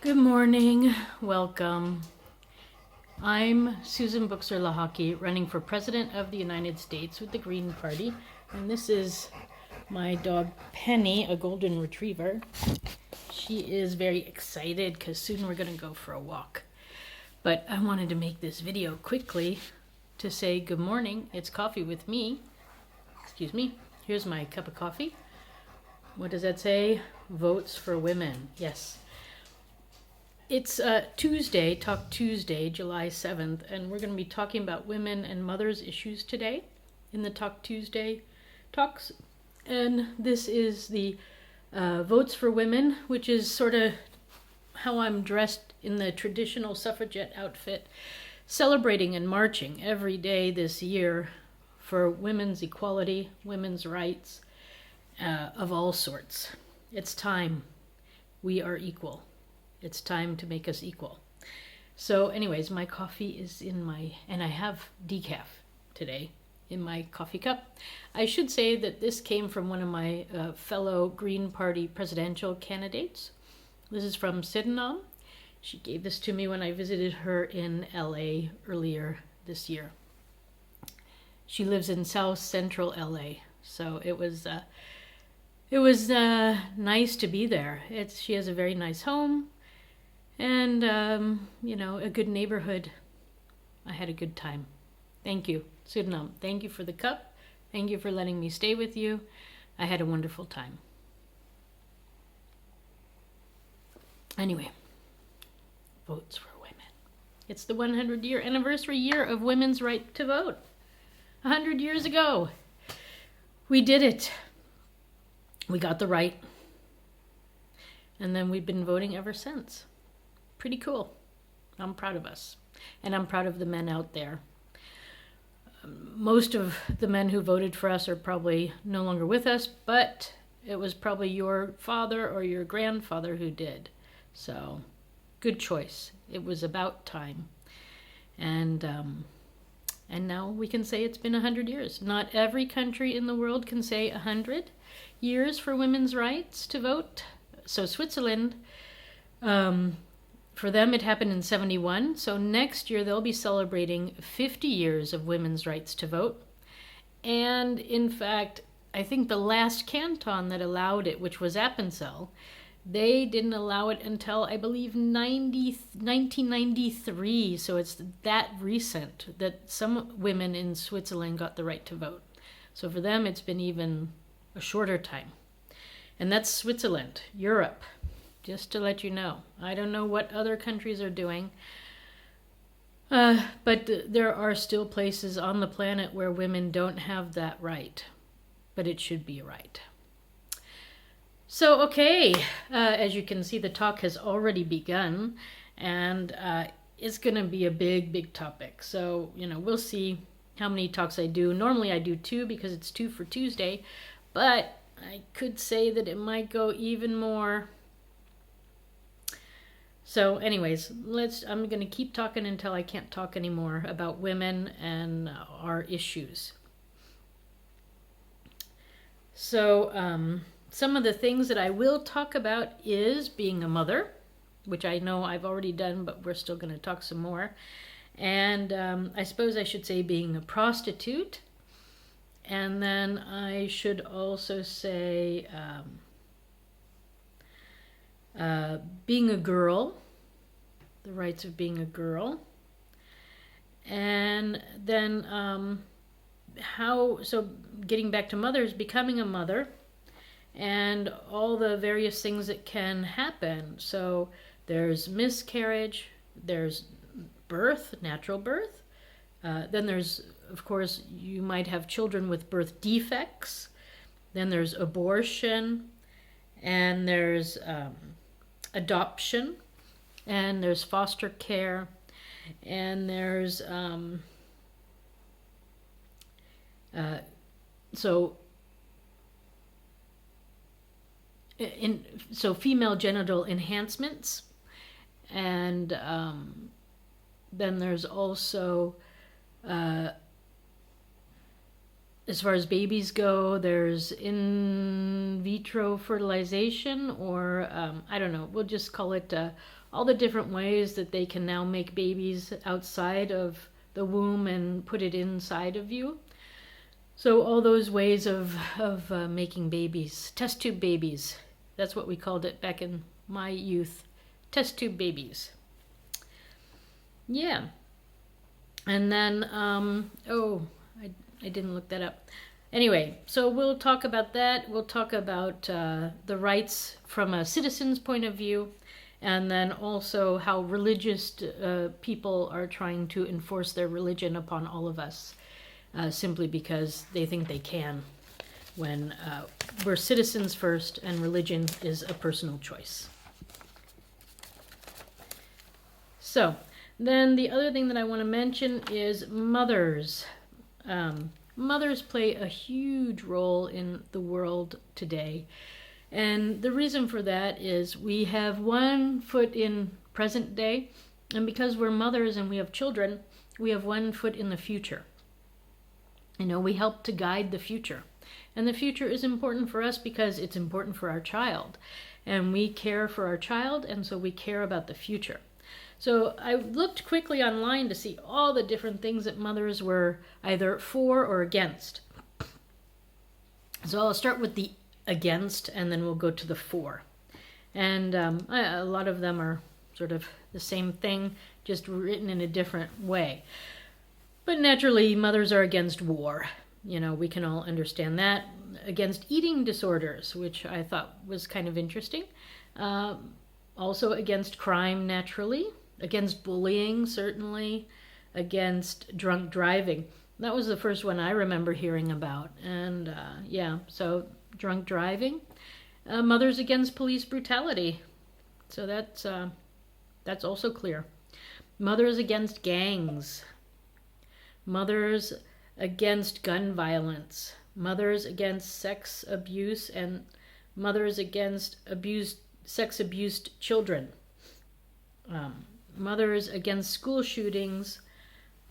Good morning, welcome. I'm Susan Buchser-Lochocki, running for President of the United States with the Green Party, and this is my dog Penny, a golden retriever. She is very excited because soon we're going to go for a walk. But I wanted to make this video quickly to say good morning. It's coffee with me. Excuse me. Here's my cup of coffee. What does that say? Votes for women. Yes. It's Tuesday, Talk Tuesday, July 7th, and we're going to be talking about women and mothers issues today in the Talk Tuesday talks. And this is the Votes for Women, which is sort of how I'm dressed in the traditional suffragette outfit, celebrating and marching every day this year for women's equality, women's rights of all sorts. It's time. We are equal. It's time to make us equal. So anyways, my coffee is and I have decaf today in my coffee cup. I should say that this came from one of my fellow Green Party presidential candidates. This is from Sydenham. She gave this to me when I visited her in LA earlier this year. She lives in South Central LA, so it was nice to be there. She has a very nice home. And, a good neighborhood. I had a good time. Thank you, Sydenham. Thank you for the cup. Thank you for letting me stay with you. I had a wonderful time. Anyway, votes for women. It's the 100-year anniversary year of women's right to vote. 100 years ago. We did it. We got the right. And then we've been voting ever since. Pretty cool. I'm proud of us. And I'm proud of the men out there. Most of the men who voted for us are probably no longer with us, but it was probably your father or your grandfather who did. So, good choice. It was about time. And now we can say it's been 100 years. Not every country in the world can say 100 years for women's rights to vote. So Switzerland, for them, it happened in 71. So next year, they'll be celebrating 50 years of women's rights to vote. And in fact, I think the last canton that allowed it, which was Appenzell, they didn't allow it until, I believe, 1993. So it's that recent that some women in Switzerland got the right to vote. So for them, it's been even a shorter time. And that's Switzerland, Europe. Just to let you know. I don't know what other countries are doing. But there are still places on the planet where women don't have that right. But it should be a right. So, okay. As you can see, the talk has already begun. And it's going to be a big, big topic. So, we'll see how many talks I do. Normally I do 2 because it's 2 for Tuesday. But I could say that it might go even more. So anyways, I'm going to keep talking until I can't talk anymore about women and our issues. So some of the things that I will talk about is being a mother, which I know I've already done, but we're still going to talk some more. And I suppose I should say being a prostitute. And then I should also say being a girl, the rights of being a girl, and then getting back to mothers, becoming a mother, and all the various things that can happen. So there's miscarriage, there's birth, natural birth, then there's, of course, you might have children with birth defects, then there's abortion, and there's adoption, and there's foster care, and there's female genital enhancements, and then there's also as far as babies go, there's in vitro fertilization, or I don't know, we'll just call it all the different ways that they can now make babies outside of the womb and put it inside of you. So all those ways of making babies, test tube babies, that's what we called it back in my youth, test tube babies. Yeah. And then, I didn't look that up. Anyway, so we'll talk about that. We'll talk about the rights from a citizen's point of view, and then also how religious people are trying to enforce their religion upon all of us, simply because they think they can, when we're citizens first and religion is a personal choice. So, then the other thing that I want to mention is mothers. Mothers play a huge role in the world today. And the reason for that is we have one foot in present day, and because we're mothers and we have children, we have one foot in the future. You know, we help to guide the future. And the future is important for us because it's important for our child. And we care for our child, and so we care about the future. So I looked quickly online to see all the different things that mothers were either for or against. So I'll start with the against, and then we'll go to the for. And a lot of them are sort of the same thing, just written in a different way. But naturally, mothers are against war. You know, we can all understand that. Against eating disorders, which I thought was kind of interesting. Also against crime, naturally. Against bullying, certainly. Against drunk driving. That was the first one I remember hearing about. And so drunk driving. Mothers against police brutality. So that's also clear. Mothers against gangs. Mothers against gun violence. Mothers against sex abuse, and mothers against sex abused children. Mothers against school shootings,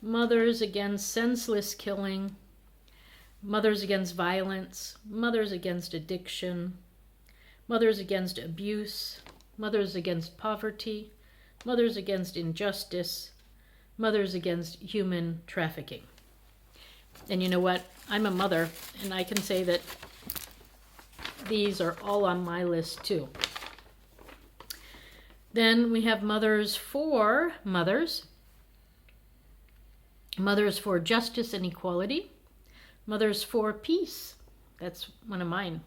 mothers against senseless killing, mothers against violence, mothers against addiction, mothers against abuse, mothers against poverty, mothers against injustice, mothers against human trafficking. And you know what? I'm a mother, and I can say that these are all on my list too. Then we have mothers for justice and equality, mothers for peace, that's one of mine,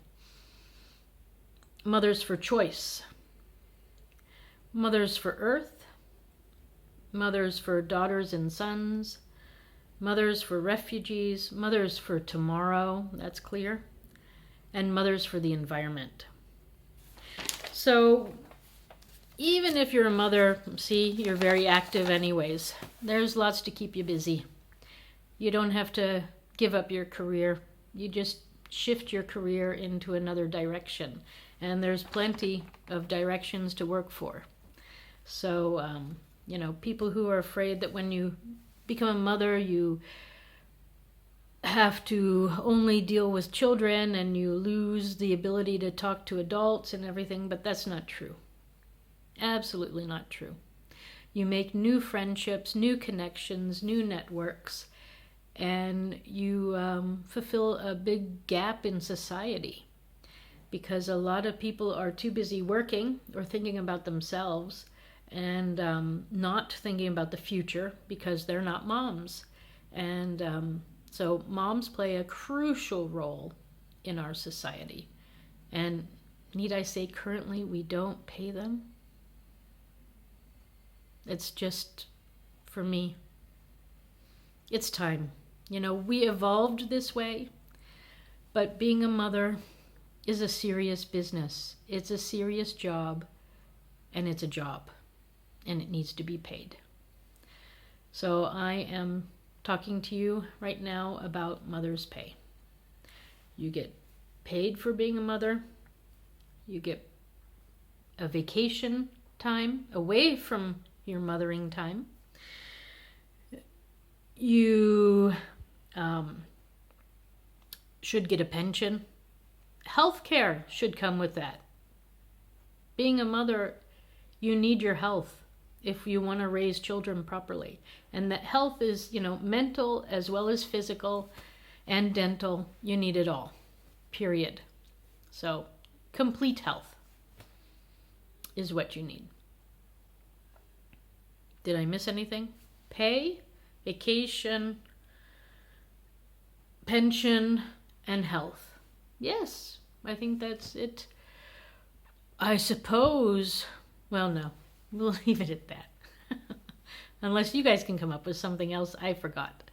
mothers for choice, mothers for earth, mothers for daughters and sons, mothers for refugees, mothers for tomorrow, that's clear, and mothers for the environment. So even if you're a mother, see, you're very active anyways. There's lots to keep you busy. You don't have to give up your career. You just shift your career into another direction. And there's plenty of directions to work for. So, people who are afraid that when you become a mother, you have to only deal with children and you lose the ability to talk to adults and everything, but that's not true. Absolutely not true. You make new friendships, new connections, new networks, and you fulfill a big gap in society because a lot of people are too busy working or thinking about themselves and not thinking about the future because they're not moms. And so moms play a crucial role in our society. And need I say currently we don't pay them? It's just, for me, it's time. We evolved this way, but being a mother is a serious business. It's a serious job, and it's a job, and it needs to be paid. So I am talking to you right now about mother's pay. You get paid for being a mother. You get a vacation time away from your mothering time. should get a pension. Healthcare should come with that. Being a mother, you need your health if you want to raise children properly. And that health is, mental as well as physical and dental. You need it all, period. So complete health is what you need. Did I miss anything? Pay, vacation, pension, and health. Yes, I think that's it. I suppose, well, no, we'll leave it at that. Unless you guys can come up with something else I forgot.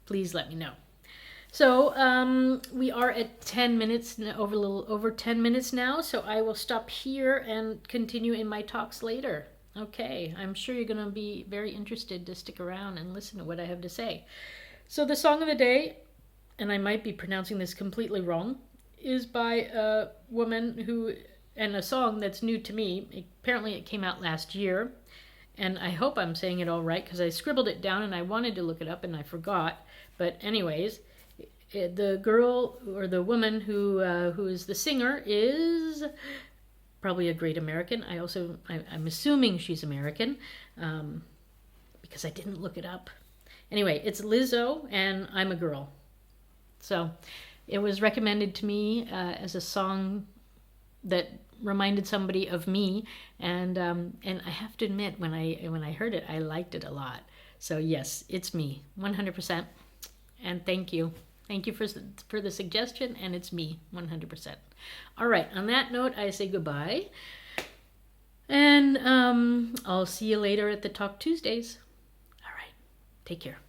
Please let me know. So we are at 10 minutes, a little over 10 minutes now, so I will stop here and continue in my talks later. Okay, I'm sure you're going to be very interested to stick around and listen to what I have to say. So the song of the day, and I might be pronouncing this completely wrong, is by a woman and a song that's new to me. Apparently it came out last year, and I hope I'm saying it all right because I scribbled it down and I wanted to look it up and I forgot. But anyways, the girl or the woman who is the singer is probably a great American. I'm assuming she's American because I didn't look it up. Anyway, it's Lizzo and I'm a Girl. So it was recommended to me as a song that reminded somebody of me, and I have to admit, when I heard it, I liked it a lot. So yes, it's me, 100%. And thank you for the suggestion, and it's me, 100%. All right, on that note, I say goodbye, and I'll see you later at the Talk Tuesdays. All right, take care.